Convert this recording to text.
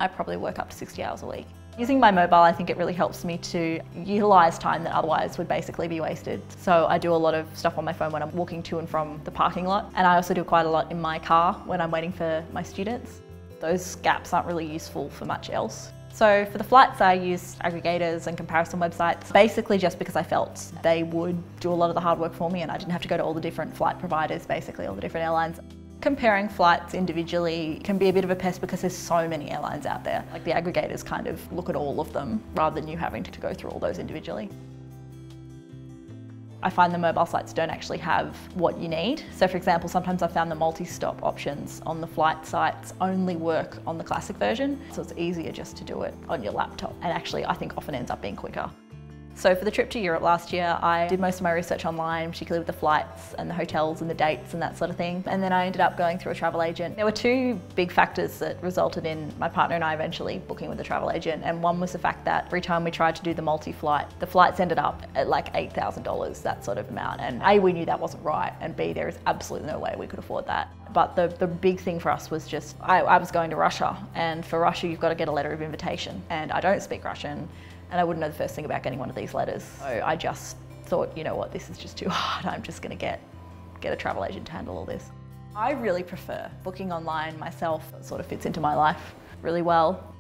I probably work up to 60 hours a week. Using my mobile, I think it really helps me to utilise time that otherwise would basically be wasted. So I do a lot of stuff on my phone when I'm walking to and from the parking lot, and I also do quite a lot in my car when I'm waiting for my students. Those gaps aren't really useful for much else. So for the flights, I used aggregators and comparison websites, basically just because I felt they would do a lot of the hard work for me and I didn't have to go to all the different flight providers, basically all the different airlines. Comparing flights individually can be a bit of a pest because there's so many airlines out there. Like the aggregators kind of look at all of them rather than you having to go through all those individually. I find the mobile sites don't actually have what you need. So for example, sometimes I've found the multi-stop options on the flight sites only work on the classic version. So it's easier just to do it on your laptop. And actually, I think often ends up being quicker. So for the trip to Europe last year, I did most of my research online, particularly with the flights and the hotels and the dates and that sort of thing. And then I ended up going through a travel agent. There were two big factors that resulted in my partner and I eventually booking with a travel agent. And one was the fact that every time we tried to do the multi-flight, the flights ended up at like $8,000, that sort of amount. And A, we knew that wasn't right. And B, there is absolutely no way we could afford that. But the big thing for us was just, I was going to Russia. And for Russia, you've got to get a letter of invitation. And I don't speak Russian. And I wouldn't know the first thing about getting one of these letters. So I just thought, you know what, this is just too hard. I'm just going to get a travel agent to handle all this. I really prefer booking online myself. It sort of fits into my life really well.